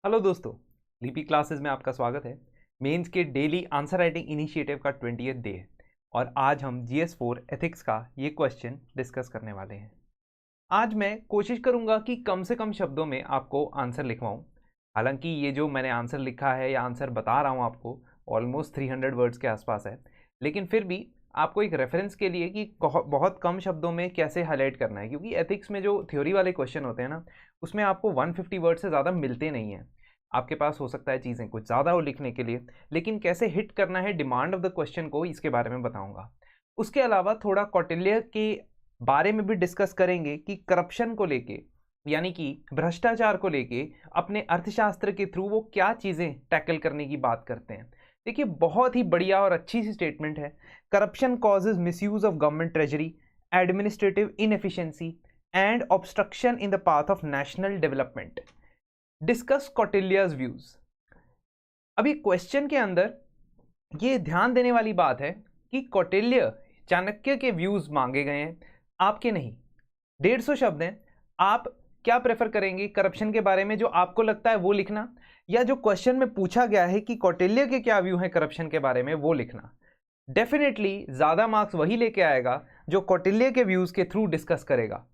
Hello दोस्तों, लिपि classes में आपका स्वागत है। मेंस के डेली आंसर राइटिंग इनिशिएटिव का 20th डे है और आज हम GS4 एथिक्स का ये क्वेश्चन डिस्कस करने वाले हैं। आज मैं कोशिश करूंगा कि कम से कम शब्दों में आपको आंसर लिखवाऊं। हालांकि ये जो मैंने आंसर लिखा है या आंसर बता रहा हूं आपको ऑलमोस्ट 300 वर्ड्स के आसपास है, लेकिन फिर भी आपको एक रेफरेंस के लिए कि बहुत कम शब्दों में कैसे हाईलाइट करना है, क्योंकि एथिक्स में जो थ्योरी वाले क्वेश्चन होते हैं ना, उसमें आपको 150 वर्ड से ज़्यादा मिलते नहीं हैं। आपके पास हो सकता है चीज़ें कुछ ज़्यादा हो लिखने के लिए, लेकिन कैसे हिट करना है डिमांड ऑफ द क्वेश्चन को, इसके बारे में बताऊंगा। उसके अलावा थोड़ा कौटिल्य के बारे में भी डिस्कस करेंगे कि करप्शन को लेके, यानी कि भ्रष्टाचार को लेके अपने अर्थशास्त्र के थ्रू वो क्या चीज़ें टैकल करने की बात करते हैं। देखिए, बहुत ही बढ़िया और अच्छी सी स्टेटमेंट है। Corruption causes misuse of government treasury, administrative inefficiency and obstruction in the path of national development. Discuss Kautilya's views. अभी क्वेश्चन के अंदर ये ध्यान देने वाली बात है कि कौटिल्य चाणक्य के व्यूज मांगे गए हैं, आपके नहीं। 150 शब्द हैं। आप क्या प्रेफर करेंगे, करप्शन के बारे में जो आपको लगता है वो लिखना, या जो क्वेश्चन में पूछा गया है कि कौटिल्य के क्या व्यू हैं करप्शन के बारे में, वो लिखना? डेफिनेटली ज्यादा मार्क्स वही लेके आएगा जो कौटिल्य के व्यूज के थ्रू डिस्कस करेगा।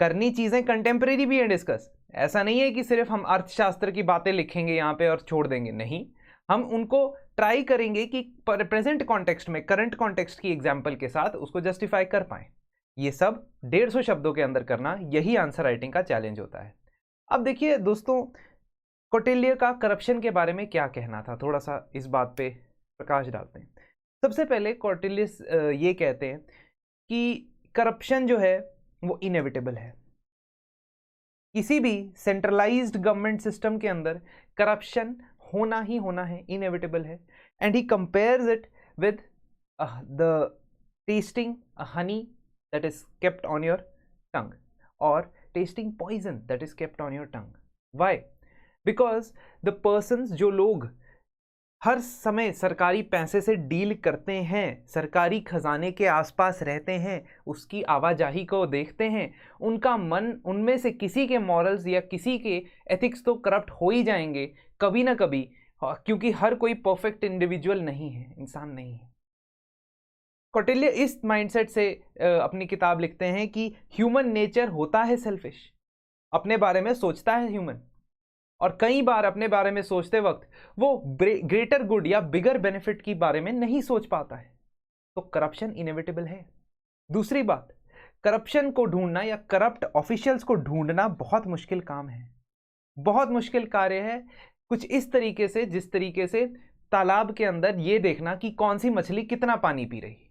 करनी चीजें कंटेम्प्रेरी भी है डिस्कस। ऐसा नहीं है कि सिर्फ हम अर्थशास्त्र की बातें लिखेंगे यहाँ पे और छोड़ देंगे, नहीं। हम उनको ट्राई करेंगे कि प्रेजेंट कॉन्टेक्स्ट में, करंट कॉन्टेक्स्ट की एग्जाम्पल के साथ उसको जस्टिफाई कर पाए। ये सब 150 शब्दों के अंदर करना, यही आंसर राइटिंग का चैलेंज होता है। अब देखिए दोस्तों, कौटिल्य का करप्शन के बारे में क्या कहना था, थोड़ा सा इस बात पे प्रकाश डालते हैं। सबसे पहले कौटिल्य ये कहते हैं कि करप्शन जो है वो इनएविटेबल है। किसी भी सेंट्रलाइज्ड गवर्नमेंट सिस्टम के अंदर करप्शन होना ही होना है, इनएविटेबल है। And he compares it with the tasting honey that is kept on your tongue और tasting poison that is kept on your tongue. Why? Because the persons, जो लोग हर समय सरकारी पैसे से डील करते हैं, सरकारी खजाने के आसपास रहते हैं, उसकी आवाजाही को देखते हैं, उनका मन, उनमें से किसी के मॉरल्स या किसी के एथिक्स तो करप्ट हो ही जाएंगे कभी ना कभी, क्योंकि हर कोई परफेक्ट इंडिविजुअल नहीं है, इंसान नहीं है। कौटिल्य इस माइंडसेट से अपनी किताब लिखते हैं कि ह्यूमन नेचर होता है सेल्फिश, अपने बारे में सोचता है ह्यूमन, और कई बार अपने बारे में सोचते वक्त वो ग्रेटर गुड या बिगर बेनिफिट की बारे में नहीं सोच पाता है। तो करप्शन इनएविटेबल है। दूसरी बात, करप्शन को ढूंढना या करप्ट ऑफिशियल्स को ढूंढना बहुत मुश्किल काम है, बहुत मुश्किल कार्य है। कुछ इस तरीके से, जिस तरीके से तालाब के अंदर ये देखना कि कौन सी मछली कितना पानी पी रही है,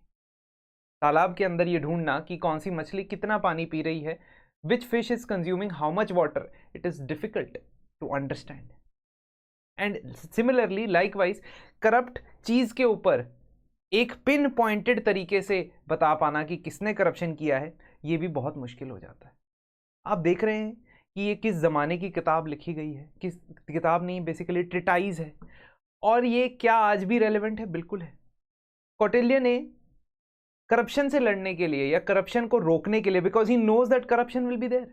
तालाब के अंदर ये ढूंढना कि कौन सी मछली कितना पानी पी रही है, which fish is consuming how much water, it is difficult to understand. And similarly, likewise, corrupt चीज के ऊपर एक पिन पॉइंटेड तरीके से बता पाना कि किसने करप्शन किया है, ये भी बहुत मुश्किल हो जाता है। आप देख रहे हैं कि ये किस जमाने की किताब लिखी गई है, किस किताब नहीं, बेसिकली ट्रिटाइज है, और ये क्या आज भी रेलेवेंट है? बिल्कुल है। कौटिल्य ने करप्शन से लड़ने के लिए या करप्शन को रोकने के लिए, because he knows that corruption will be there,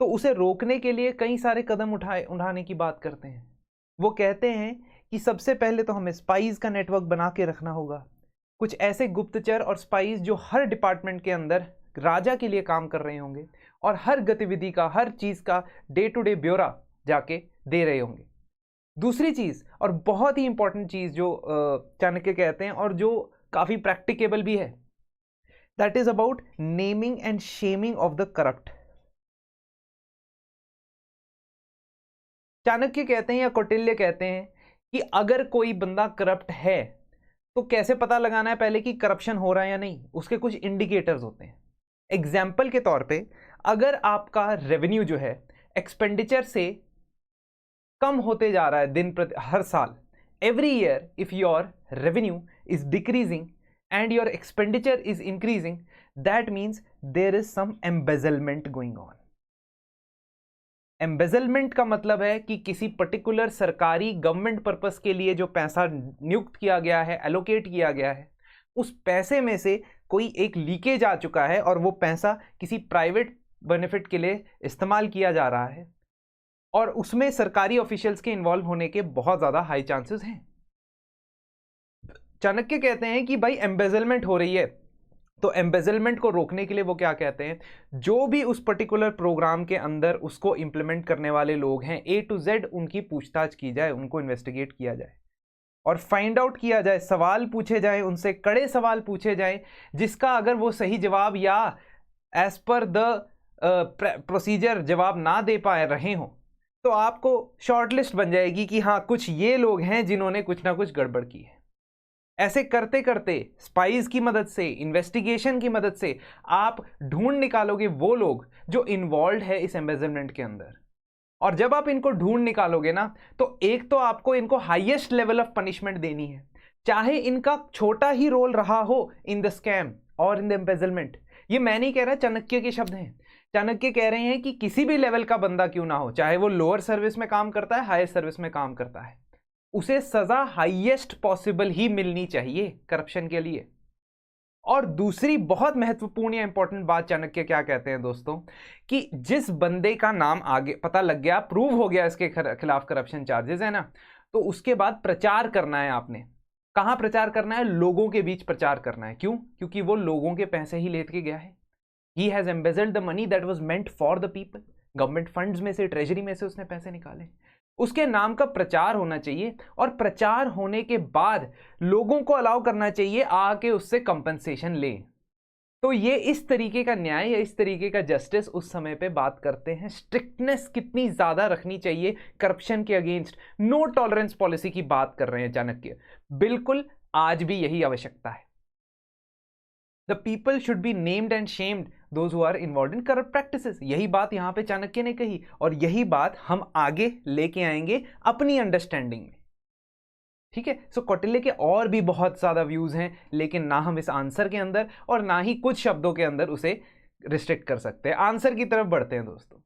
तो उसे रोकने के लिए कई सारे कदम उठाने की बात करते हैं। वो कहते हैं कि सबसे पहले तो हमें स्पाइस का नेटवर्क बना के रखना होगा, कुछ ऐसे गुप्तचर और स्पाइस जो हर डिपार्टमेंट के अंदर राजा के लिए काम कर रहे होंगे और हर गतिविधि का, हर चीज़ का डे टू डे ब्यौरा जाके दे रहे होंगे। दूसरी चीज़, और बहुत ही इंपॉर्टेंट चीज़ जो चाणक्य कहते हैं और जो काफ़ी प्रैक्टिकेबल भी है, that is about naming and shaming of the corrupt. Chanakya कहते हैं या कौटिल्य कहते हैं कि अगर कोई बंदा करप्ट है तो कैसे पता लगाना है पहले कि करप्शन हो रहा है या नहीं, उसके कुछ इंडिकेटर्स होते हैं। एग्जाम्पल के तौर पे, अगर आपका रेवेन्यू जो है एक्सपेंडिचर से कम होते जा रहा है दिन प्रति, हर साल, every year if your revenue is decreasing and your expenditure is increasing, that means there is some embezzlement going on. Embezzlement का मतलब है कि किसी पर्टिकुलर सरकारी गवर्नमेंट पर्पस के लिए जो पैसा नियुक्त किया गया है, एलोकेट किया गया है, उस पैसे में से कोई एक लीकेज आ चुका है और वो पैसा किसी प्राइवेट बेनिफिट के लिए इस्तेमाल किया जा रहा है। और उसमें सरकारी ऑफिशियल्स के इन्वॉल्व होने के बहुत ज्यादा हाई चांसेस हैं। चाणक्य कहते हैं कि भाई एम्बेजलमेंट हो रही है, तो एम्बेजलमेंट को रोकने के लिए वो क्या कहते हैं, जो भी उस पर्टिकुलर प्रोग्राम के अंदर उसको इंप्लीमेंट करने वाले लोग हैं A to Z उनकी पूछताछ की जाए, उनको इन्वेस्टिगेट किया जाए और फाइंड आउट किया जाए, सवाल पूछे जाए, उनसे कड़े सवाल पूछे जाए, जिसका अगर वो सही जवाब या एज पर द प्रोसीजर जवाब ना दे पाए रहे हो तो आपको शॉर्टलिस्ट बन जाएगी कि हाँ कुछ ये लोग हैं जिन्होंने कुछ ना कुछ गड़बड़ की है। ऐसे करते करते स्पाइस की मदद से, इन्वेस्टिगेशन की मदद से आप ढूंढ निकालोगे वो लोग जो इन्वॉल्व है इस एम्बेजलमेंट के अंदर। और जब आप इनको ढूंढ निकालोगे ना तो एक तो आपको इनको हाईएस्ट लेवल ऑफ पनिशमेंट देनी है, चाहे इनका छोटा ही रोल रहा हो इन द स्कैम और इन द एम्बेजलमेंट। ये मैं नहीं कह रहा, चाणक्य के शब्द हैं। चाणक्य कह रहे हैं कि किसी भी लेवल का बंदा क्यों ना हो, चाहे वो लोअर सर्विस में काम करता है, हायर सर्विस में काम करता है, उसे सजा हाईएस्ट पॉसिबल ही मिलनी चाहिए करप्शन के लिए। और दूसरी बहुत महत्वपूर्ण या इंपॉर्टेंट बात चाणक्य क्या कहते हैं दोस्तों, कि जिस बंदे का नाम आगे पता लग गया, प्रूव हो गया इसके खिलाफ करप्शन चार्जेस है ना, तो उसके बाद प्रचार करना है आपने। कहां प्रचार करना है? लोगों के बीच प्रचार करना है। क्यों? क्योंकि वो लोगों के पैसे ही लेके गया है। He has embezzled the money that was meant for the people. Government funds में से, ट्रेजरी में से उसने पैसे निकाले। उसके नाम का प्रचार होना चाहिए और प्रचार होने के बाद लोगों को अलाउ करना चाहिए आके उससे कंपनसेशन ले। तो ये इस तरीके का न्याय या इस तरीके का जस्टिस उस समय पे बात करते हैं। स्ट्रिक्टनेस कितनी ज्यादा रखनी चाहिए करप्शन के अगेंस्ट, नो टॉलरेंस पॉलिसी की बात कर रहे हैं चाणक्य। बिल्कुल आज भी यही आवश्यकता है। The people should be named and shamed those who are involved in corrupt practices। यही बात यहां पे चाणक्य ने कही और यही बात हम आगे लेके आएंगे अपनी अंडरस्टैंडिंग में। ठीक है, सो कौटिल्य के और भी बहुत ज्यादा व्यूज हैं, लेकिन ना हम इस आंसर के अंदर और ना ही कुछ शब्दों के अंदर उसे रिस्ट्रिक्ट कर सकते हैं। आंसर की तरफ बढ़ते हैं दोस्तों।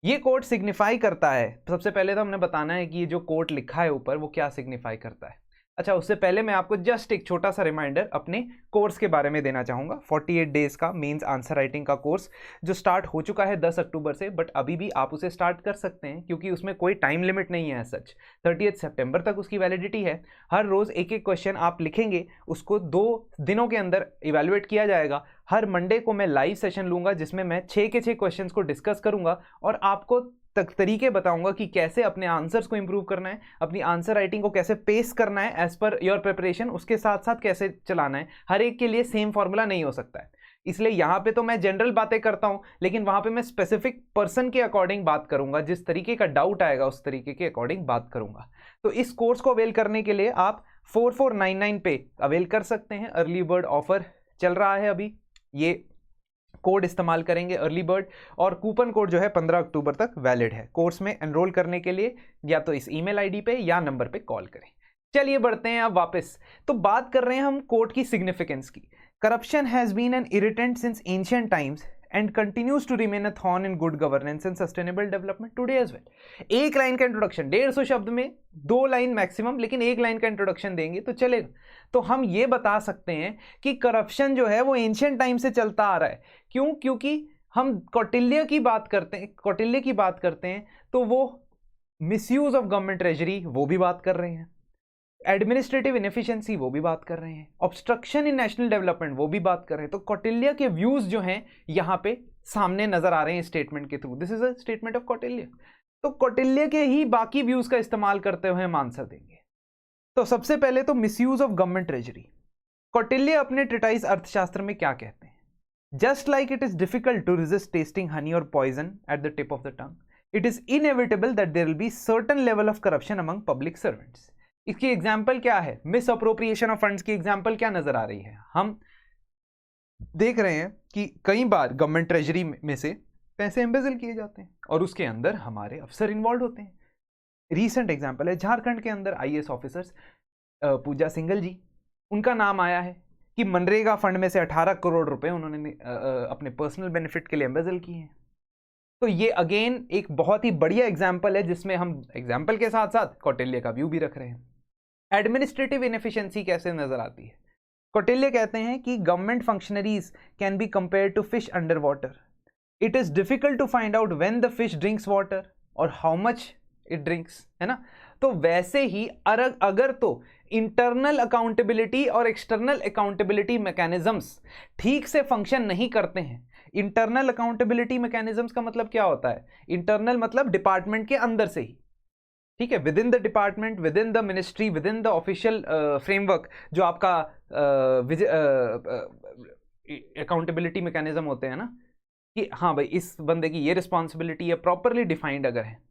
ये कोट सिग्निफाई करता है, सबसे पहले तो हमने बताना है कि ये जो कोट लिखा है ऊपर वो क्या सिग्निफाई करता है। अच्छा, उससे पहले मैं आपको जस्ट एक छोटा सा रिमाइंडर अपने कोर्स के बारे में देना चाहूँगा। 48 डेज का मेंस आंसर राइटिंग का कोर्स जो स्टार्ट हो चुका है 10 अक्टूबर से, बट अभी भी आप उसे स्टार्ट कर सकते हैं क्योंकि उसमें कोई टाइम लिमिट नहीं है। सच 30 सितंबर तक उसकी वैलिडिटी है। हर रोज़ एक एक क्वेश्चन आप लिखेंगे, उसको 2 दिनों के अंदर इवेलुएट किया जाएगा। हर मंडे को मैं लाइव सेशन लूँगा जिसमें मैं 6 के 6 क्वेश्चन को डिस्कस करूँगा और आपको तरीके बताऊंगा कि कैसे अपने आंसर्स को इंप्रूव करना है, अपनी आंसर राइटिंग को कैसे पेस करना है एज पर योर प्रिपरेशन, उसके साथ साथ कैसे चलाना है। हर एक के लिए सेम फॉर्मूला नहीं हो सकता है, इसलिए यहाँ पे तो मैं जनरल बातें करता हूँ, लेकिन वहाँ पे मैं स्पेसिफिक पर्सन के अकॉर्डिंग बात करूँगा। जिस तरीके का डाउट आएगा उस तरीके के अकॉर्डिंग बात करूँगा। तो इस कोर्स को अवेल करने के लिए आप 4499 पे अवेल कर सकते हैं। अर्ली बर्ड ऑफर चल रहा है अभी, ये कोड इस्तेमाल करेंगे अर्ली बर्ड, और कूपन कोड जो है 15 अक्टूबर तक वैलिड है। कोर्स में एनरोल करने के लिए या तो इस ईमेल आईडी पे या नंबर पे कॉल करें। चलिए बढ़ते हैं अब वापस, तो बात कर रहे हैं हम कोड की सिग्निफिकेंस की। Corruption has been an irritant since ancient times and continues to remain a thorn in good governance and sustainable development today as well। एक लाइन का इंट्रोडक्शन, 150 शब्द में 2 लाइन मैक्सिमम, लेकिन 1 लाइन का इंट्रोडक्शन देंगे तो चलेगा। तो हम ये बता सकते हैं कि करप्शन जो है वो एंशिएंट टाइम से चलता आ रहा है। क्यों? क्योंकि हम कौटिल्य की बात करते हैं तो वो मिसयूज ऑफ गवर्नमेंट ट्रेजरी वो भी बात कर रहे हैं, एडमिनिस्ट्रेटिव इनएफिशिएंसी वो भी बात कर रहे हैं, ऑब्स्ट्रक्शन इन नेशनल डेवलपमेंट वो भी बात कर रहे हैं। तो कौटिल्य के व्यूज जो हैं यहाँ पे सामने नजर आ रहे हैं स्टेटमेंट के through. This is a statement of Kautilya. तो कौटिल्य के ही बाकी व्यूज का इस्तेमाल करते हुए हम आंसर देंगे। तो सबसे पहले तो misuse of government treasury. Kautilya अपने ट्रिटाइज अर्थशास्त्र में क्या कहते हैं? Just like it is difficult to resist tasting honey और poison at the tip of the tongue, it is inevitable that there will be certain level of corruption among public servants. इसकी example क्या है? Misappropriation of funds की example क्या नजर आ रही है? हम देख रहे हैं कि कई बार गवर्नमेंट ट्रेजरी में से पैसे एम्बेजल किए जाते हैं और उसके अंदर हमारे अफसर इन्वॉल्व होते हैं। रीसेंट एग्जाम्पल है झारखंड के अंदर आईएएस ऑफिसर्स पूजा सिंघल जी, उनका नाम आया है कि मनरेगा फंड में से 18 करोड़ रुपए उन्होंने अपने पर्सनल बेनिफिट के लिए एम्बेजल किए हैं। तो ये अगेन एक बहुत ही बढ़िया एग्जाम्पल है जिसमें हम एग्जाम्पल के साथ साथ कौटिल्य का व्यू भी रख रहे हैं। एडमिनिस्ट्रेटिव इनएफिशिएंसी कैसे नजर आती है? कौटिल्य कहते हैं कि government functionaries can be compared to fish under water. It is difficult to find out when the fish drinks water और हाउ मच इट ड्रिंक्स, है ना। तो वैसे ही अगर तो इंटरनल अकाउंटेबिलिटी और एक्सटर्नल अकाउंटेबिलिटी मैकेनिज्म्स ठीक से फंक्शन नहीं करते हैं। इंटरनल अकाउंटेबिलिटी मैकेनिज्म्स का मतलब क्या होता है? इंटरनल मतलब डिपार्टमेंट के अंदर से ही, ठीक है, with in the department, with in the ministry, with in the official framework जो आपका अकाउंटेबिलिटी मैकेनिज्म होते हैं ना, कि हाँ भाई इस बंदे की ये रिस्पॉन्सिबिलिटी है, प्रॉपरली डिफाइंड अगर है।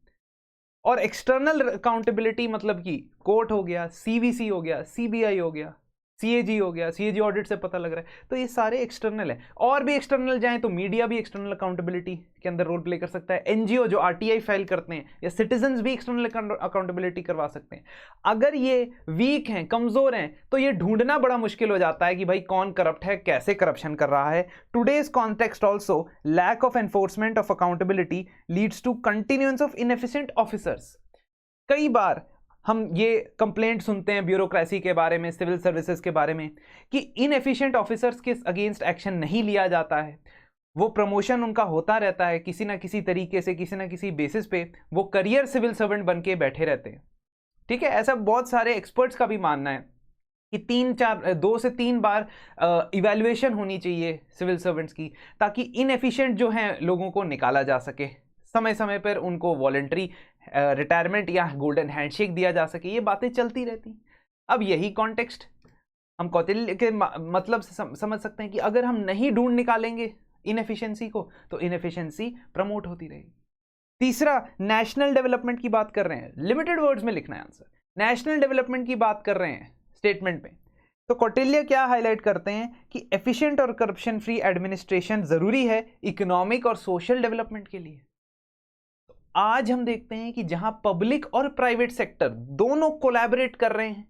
और एक्सटर्नल अकाउंटेबिलिटी मतलब कि कोर्ट हो गया, सीवीसी हो गया, सीबीआई हो गया, सीएजी हो गया, सीएजी ऑडिट से पता लग रहा है, तो ये सारे एक्सटर्नल है। और भी एक्सटर्नल जाएं तो मीडिया भी एक्सटर्नल अकाउंटेबिलिटी के अंदर रोल प्ले कर सकता है, एनजीओ जो आरटीआई फाइल करते हैं, या सिटीजन्स भी एक्सटर्नल अकाउंटेबिलिटी करवा सकते हैं। अगर ये वीक हैं, कमजोर हैं, तो ये ढूंढना बड़ा मुश्किल हो जाता है कि भाई कौन करप्ट है, कैसे करप्शन कर रहा है। Today's context also lack of enforcement of accountability leads to continuance of inefficient officers. कई बार हम ये कंप्लेंट सुनते हैं ब्यूरोक्रेसी के बारे में, सिविल सर्विसेज के बारे में, कि इनएफिशिएंट ऑफिसर्स के अगेंस्ट एक्शन नहीं लिया जाता है, वो प्रमोशन उनका होता रहता है किसी ना किसी तरीके से, किसी ना किसी बेसिस पे वो करियर सिविल सर्वेंट बन के बैठे रहते हैं, ठीक है। ऐसा बहुत सारे एक्सपर्ट्स का भी मानना है कि 2 से 3 बार इवैल्यूएशन होनी चाहिए सिविल सर्वेंट्स की, ताकि इनएफिशिएंट जो हैं लोगों को निकाला जा सके, समय समय पर उनको वॉलंटरी रिटायरमेंट या गोल्डन हैंडशेक दिया जा सके। ये बातें चलती रहती। अब यही कॉन्टेक्स्ट हम कौटिल्य के मतलब से समझ सकते हैं कि अगर हम नहीं ढूंढ निकालेंगे इनएफिशिएंसी को, तो इनएफिशिएंसी प्रमोट होती रहेगी। तीसरा, नेशनल डेवलपमेंट की बात कर रहे हैं, लिमिटेड वर्ड्स में लिखना है आंसर। नेशनल डेवलपमेंट की बात कर रहे हैं स्टेटमेंट में, तो कौटिल्य क्या हाईलाइट करते हैं कि एफिशिएंट और करप्शन फ्री एडमिनिस्ट्रेशन जरूरी है इकोनॉमिक और सोशल डेवलपमेंट के लिए। आज हम देखते हैं कि जहां पब्लिक और प्राइवेट सेक्टर दोनों कोलैबोरेट कर रहे हैं,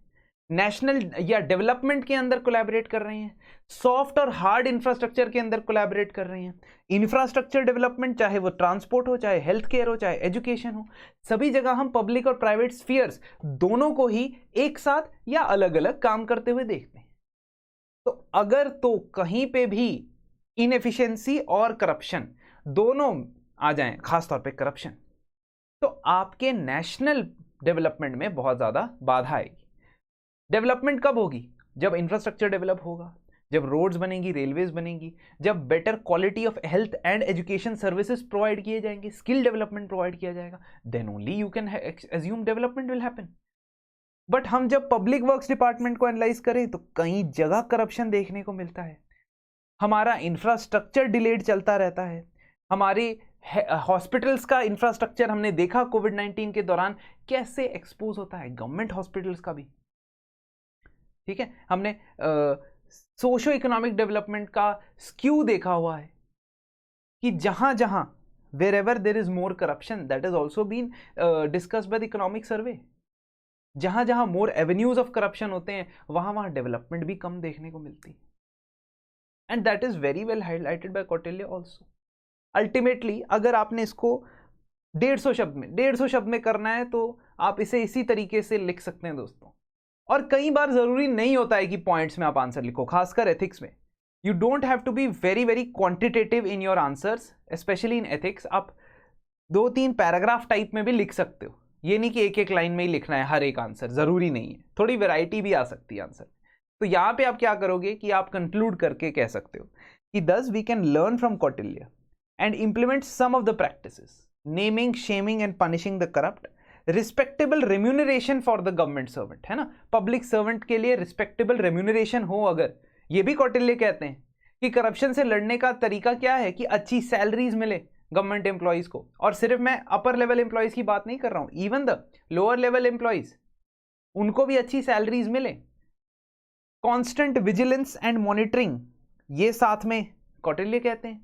नेशनल या डेवलपमेंट के अंदर कोलैबोरेट कर रहे हैं, सॉफ्ट और हार्ड इंफ्रास्ट्रक्चर के अंदर कोलैबोरेट कर रहे हैं। इंफ्रास्ट्रक्चर डेवलपमेंट, चाहे वो ट्रांसपोर्ट हो, चाहे हेल्थ केयर हो, चाहे एजुकेशन हो, सभी जगह हम पब्लिक और प्राइवेट स्फीयर्स दोनों को ही एक साथ या अलग अलग काम करते हुए देखते हैं। तो अगर तो कहीं पे भी इनएफिशिएंसी और करप्शन दोनों आ जाएं, खासतौर पे करप्शन, तो आपके नेशनल डेवलपमेंट में बहुत ज्यादा बाधा आएगी। डेवलपमेंट कब होगी? जब इंफ्रास्ट्रक्चर डेवलप होगा, जब रोड्स बनेंगी, रेलवेज बनेंगी, जब better quality of health and education services provide किए जाएंगे, स्किल डेवलपमेंट प्रोवाइड किया जाएगा, then only you can assume development will happen. But हम जब पब्लिक वर्क्स डिपार्टमेंट को एनालाइज करें तो कई जगह करप्शन देखने को मिलता है। हमारा इंफ्रास्ट्रक्चर डिलेड चलता रहता है, हमारे हॉस्पिटल्स का इंफ्रास्ट्रक्चर हमने देखा कोविड-19 के दौरान कैसे एक्सपोज होता है, गवर्नमेंट हॉस्पिटल्स का भी, ठीक है। हमने सोशो इकोनॉमिक डेवलपमेंट का स्क्यू देखा हुआ है कि जहां जहां wherever there is more corruption, that is also been discussed by the economic survey, जहां जहां मोर एवेन्यूज ऑफ करप्शन होते हैं वहां वहां डेवलपमेंट भी कम देखने को मिलती है। And that is very well highlighted by Kautilya also. Ultimately अगर आपने इसको 150 शब्द में करना है तो आप इसे इसी तरीके से लिख सकते हैं दोस्तों। और कई बार जरूरी नहीं होता है कि पॉइंट्स में आप आंसर लिखो, खासकर एथिक्स में you don't have to be very very quantitative in your answers, specially in ethics. आप 2-3 पैराग्राफ टाइप में भी लिख सकते हो, ये नहीं कि एक एक लाइन में ही लिखना है हर एक आंसर, जरूरी नहीं है, थोड़ी वेराइटी भी आ सकती है आंसर। तो यहां पे आप क्या करोगे कि आप कंक्लूड करके कह सकते हो कि thus we can learn from Kautilya and implement some of the practices, naming, shaming and punishing the corrupt, respectable remuneration for the government servant, है ना, पब्लिक सर्वेंट के लिए रिस्पेक्टेबल रेम्यूनरेशन हो। अगर ये भी कौटिल्य कहते हैं कि करप्शन से लड़ने का तरीका क्या है कि अच्छी सैलरीज मिले गवर्नमेंट एम्प्लॉयज को, और सिर्फ मैं अपर लेवल एम्प्लॉयज की बात नहीं कर रहा हूं, even the lower level employees उनको भी अच्छी सैलरीज मिले। कॉन्स्टेंट विजिलेंस एंड मॉनिटरिंग, ये साथ में कौटिल्य कहते हैं।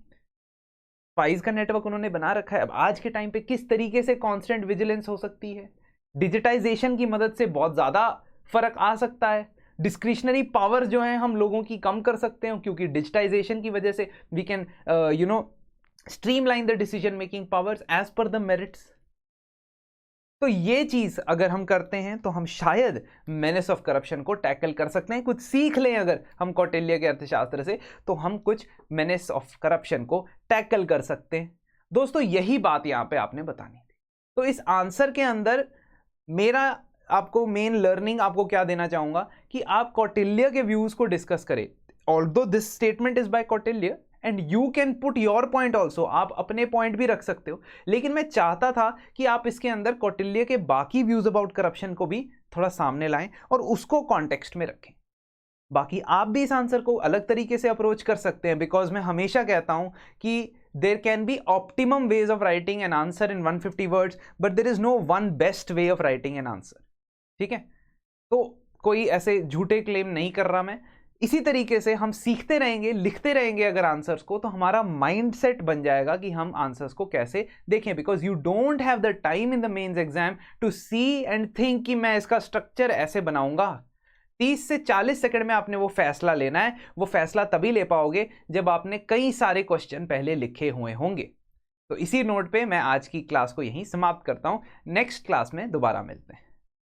स्पाइस का नेटवर्क उन्होंने बना रखा है। अब आज के टाइम पे किस तरीके से कॉन्स्टेंट विजिलेंस हो सकती है, डिजिटाइजेशन की मदद से बहुत ज़्यादा फर्क आ सकता है। डिस्क्रिशनरी पावर जो है हम लोगों की कम कर सकते हैं, क्योंकि डिजिटाइजेशन की वजह से we can streamline the decision making powers as per the merits. तो ये चीज अगर हम करते हैं तो हम शायद मेनेस ऑफ करप्शन को टैकल कर सकते हैं। कुछ सीख लें अगर हम कौटिल्य के अर्थशास्त्र से, तो हम कुछ मेनेस ऑफ करप्शन को टैकल कर सकते हैं। दोस्तों यही बात यहां पे आपने बतानी थी। तो इस आंसर के अंदर मेरा आपको मेन लर्निंग आपको क्या देना चाहूंगा कि आप कौटिल्य के व्यूज को डिस्कस करें। Although this statement is by Kautilya and you can put your point also, आप अपने पॉइंट भी रख सकते हो, लेकिन मैं चाहता था कि आप इसके अंदर कौटिल्य के बाकी व्यूज अबाउट करप्शन को भी थोड़ा सामने लाएं और उसको कॉन्टेक्स्ट में रखें। बाकी आप भी इस आंसर को अलग तरीके से अप्रोच कर सकते हैं, बिकॉज मैं हमेशा कहता हूं कि there can be optimum ways of writing an answer in 150 words, but there is no one best way of writing an answer. ठीक है, तो कोई ऐसे झूठे क्लेम नहीं कर रहा मैं। इसी तरीके से हम सीखते रहेंगे, लिखते रहेंगे अगर आंसर्स को, तो हमारा माइंडसेट बन जाएगा कि हम आंसर्स को कैसे देखें, because you don't have the time in the mains exam to see and think कि मैं इसका स्ट्रक्चर ऐसे बनाऊंगा। 30 से 40 सेकंड में आपने वो फैसला लेना है। वो फैसला तभी ले पाओगे जब आपने कई सारे क्वेश्चन पहले लिखे हुए होंगे। तो इसी नोट पे मैं आज की क्लास को यहीं समाप्त करता हूं। नेक्स्ट क्लास में दोबारा मिलते हैं।